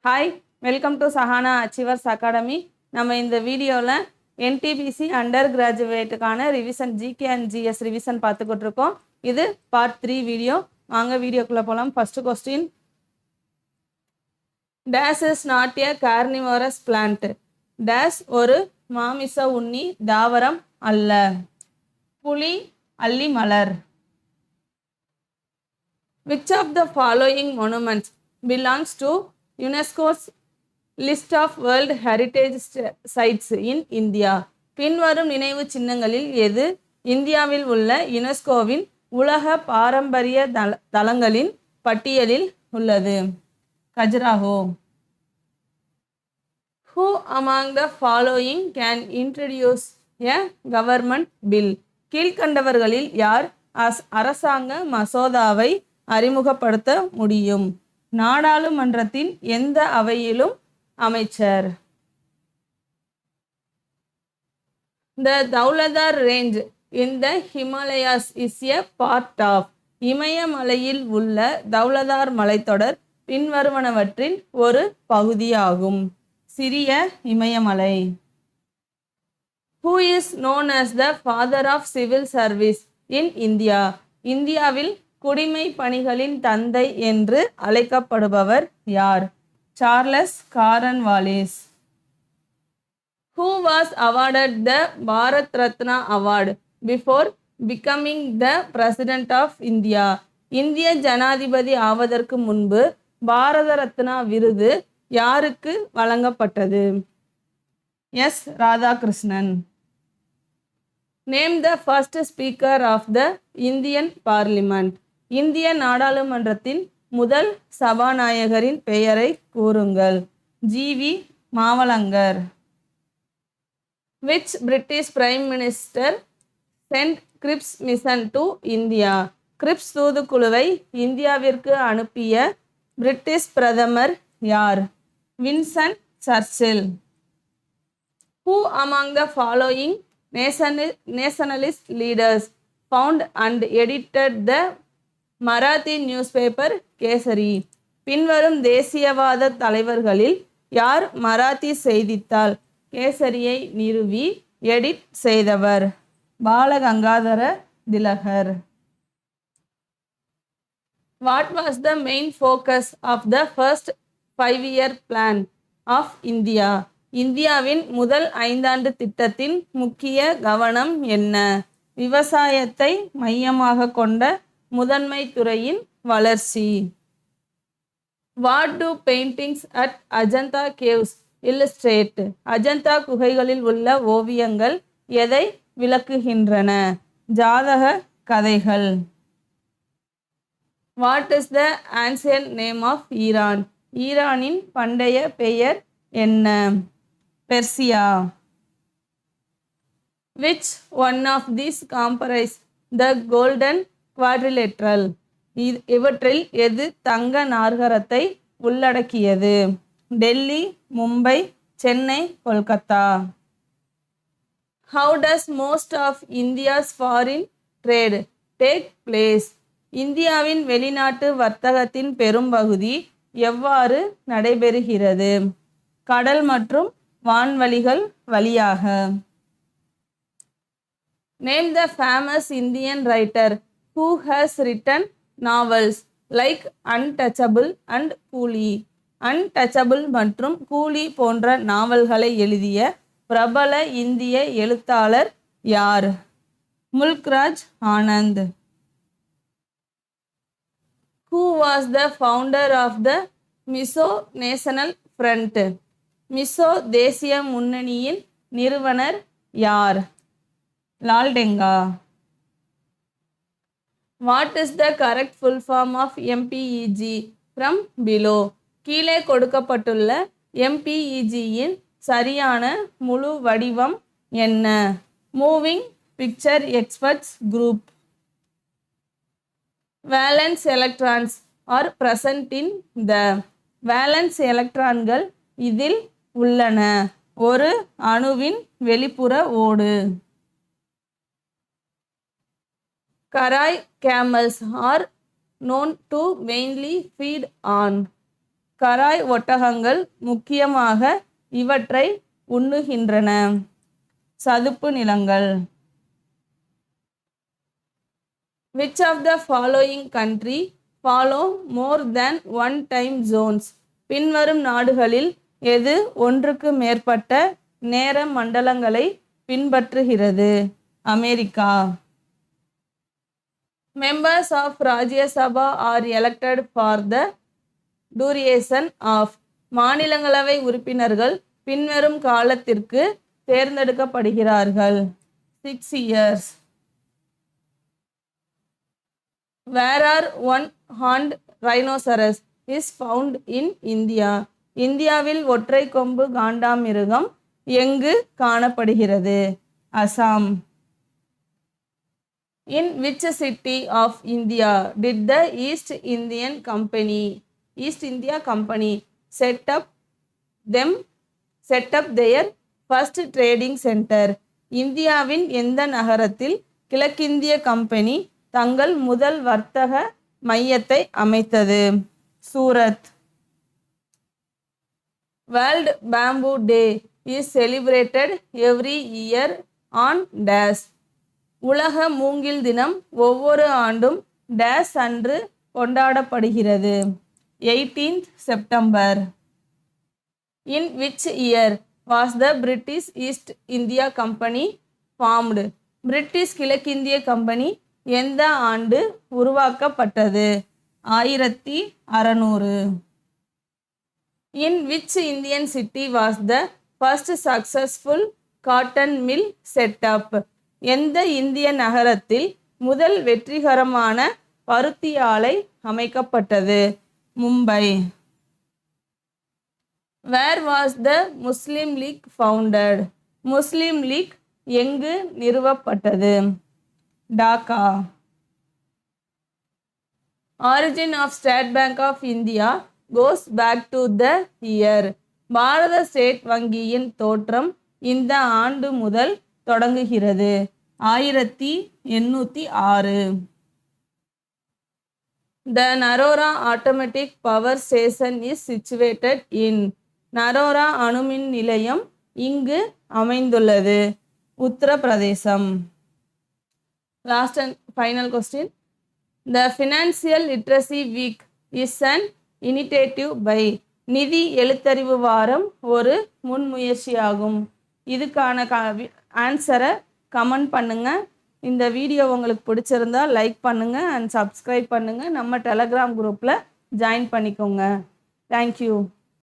Hi, welcome to Sahana achievers academy. நம்ம இந்த வீடியோவில் என்டிபிசி அண்டர் கிராஜுவேட்டுக்கான revision GK and GS revision பார்த்துக்கிட்டு இருக்கோம். இது பார்ட் 3 வீடியோ. வாங்க வீடியோக்குள்ளே போகலாம். First question, days is not a carnivorous plant. Days ஒரு மாமிச உண்ணி தாவரம் அல்ல. புலி, அல்லி மலர். Which of the following monuments belongs to UNESCO's list of World Heritage Sites in India? பின்வரும் நினைவு சின்னங்களில் எது இந்தியாவில் உள்ள யுனெஸ்கோவின் உலக பாரம்பரிய தலங்களின் பட்டியலில் உள்ளது? Khajuraho. Who among the following can introduce a government bill? கீழ்கண்டவர்களில் யார் அரசாங்க மசோதாவை அறிமுகப்படுத்த முடியும்? நாடாளுமன்றத்தின் எந்த அவையிலும் அமைச்சர். The Dauladhar range in the Himalayas is a part of. இமயமலையில் உள்ள தௌலதார் மலைத்தொடர் பின்வருவனவற்றின் ஒரு பகுதியாகும். சிறிய இமயமலை. Who is known as the father of civil service in India? இந்தியாவில் குடிமை பணிகளின் தந்தை என்று அழைக்கப்படுபவர் யார்? Charles Cornwallis. Who was awarded the Bharat Ratna Award before becoming the President of India? இந்திய ஜனாதிபதி ஆவதற்கு முன்பு பாரத ரத்னா விருது யாருக்கு வழங்கப்பட்டது? S Radhakrishnan. Name the first speaker of the Indian Parliament. இந்திய நாடாளுமன்றத்தின் முதல் சபாநாயகரின் பெயரை கூறுங்கள். ஜி.வி. மாவலங்கர். Which British Prime Minister sent Cripps mission to India? Cripps தூதுக்குழுவை இந்தியாவிற்கு அனுப்பிய பிரிட்டிஷ் பிரதமர் யார்? வின்சன் சர்ச்சில். Who among the following nationalist leaders found and edited the Marathi newspaper kesari? பின்வரும் தேசியவாத தலைவர்களில் யார் மராத்தி செய்தித்தாள் கேசரியை நிறுவி எடிட் செய்தவர்? பாலகங்காதர திலகர். What was the main focus of the first 5-year plan of India? இந்தியாவின் முதல் 5 ஆண்டு திட்டத்தின் முக்கிய கவனம் என்ன? விவசாயத்தை மையமாக கொண்ட முதன்மை துறையின் வளர்ச்சி. What do paintings at Ajanta caves illustrate? Ajanta குகைகளில் உள்ள ஓவியங்கள் எதை விளக்குகின்றன? ஜாதக கதைகள். What is the ancient name of Iran? ஈரானின் பண்டைய பெயர் என்ன? Persia. Which one of these comprise the golden quadrilateral? இவற்றில் எது தங்க நாற்கரத்தை உள்ளடக்கியது? Delhi, Mumbai, Chennai, Kolkata. How does most of India's foreign trade take place? இந்தியாவின் வெளிநாட்டு வர்த்தகத்தின் பெரும்பகுதி எவ்வாறு நடைபெறுகிறது? கடல் மற்றும் வான்வழிகள் வழியாக. Name the famous Indian writer who has written novels like Untouchable and Coolie. Untouchable மற்றும் கூலி போன்ற நாவல்களை எழுதிய பிரபல இந்திய எழுத்தாளர் யார்? Mulk Raj Anand. Who was the founder of the Mizo National Front? Mizo தேசிய முன்னணியின் நிறுவனர் யார்? லால்டெங்கா. What is the correct full form of MPEG from below? கீழே கொடுக்கப்பட்டுள்ள MPEG-இன் சரியான முழு வடிவம் என்ன? Moving picture experts group. Valence electrons R present in the. Valence எலக்ட்ரான்கள் இதில் உள்ளன. ஒரு அணுவின் வெளிப்புற ஓடு. Karai camels are known to mainly feed on. கராய் ஒட்டகங்கள் முக்கியமாக இவற்றை உண்ணுகின்றன. சதுப்பு நிலங்கள். Which of the following country follow more than one time zones? பின்வரும் நாடுகளில் எது ஒன்றுக்கு மேற்பட்ட நேர மண்டலங்களை பின்பற்றுகிறது? America. Members of Rajya Sabha are elected for the duration of. மாநிலங்களவை உறுப்பினர்கள் பின்வரும் காலத்திற்கு தேர்ந்தெடுக்கப்படுகிறார்கள். 6 years. Where are one-horned rhinoceros is found in India? இந்தியாவில் ஒற்றை கொம்பு காண்டாமிருகம் எங்கு காணப்படுகிறது? Assam. In which city of India did the East India Company set up their first trading center? இந்தியாவின் எந்த நகரத்தில் கிழக்கிந்திய கம்பெனி தங்கள் முதல் வர்த்தக மையத்தை அமைத்தது? Surat. World Bamboo Day is celebrated every year on dash. உலக மூங்கில் தினம் ஒவ்வொரு ஆண்டும் டேஸ் அன்று கொண்டாடப்படுகிறது? 18th September. In which year was the British East India Company formed? British கிழக்கிந்திய கம்பெனி எந்த ஆண்டு உருவாக்கப்பட்டது? 1600. In which Indian city was the first successful cotton mill set up? எந்த இந்திய நகரத்தில் முதல் வெற்றிகரமான பருத்தி ஆலை அமைக்கப்பட்டது? Mumbai. Where was the Muslim League founded? Muslim League எங்கு நிறுவப்பட்டது? Dhaka. Origin of State Bank of India goes back to the year. Bharat State வங்கியின் தோற்றம் இந்த ஆண்டு முதல் தொடங்குகிறது. 1806. The Narora Automatic Power Station is situated in. Narora அணுமின் நிலையம் இங்கு அமைந்துள்ளது. Uttar Pradesh. Last and final question. The Financial Literacy Week is an initiative by. நிதி எழுத்தறிவு வாரம் ஒரு முன்முயற்சியாகும். இதுக்கான ஆன்சரை கமெண்ட் பண்ணுங்கள். இந்த வீடியோ உங்களுக்கு பிடிச்சிருந்தா லைக் பண்ணுங்கள் அண்ட் சப்ஸ்கிரைப் பண்ணுங்கள். நம்ம டெலகிராம் குரூப்பில் ஜாயின் பண்ணிக்கோங்க. தேங்க்யூ.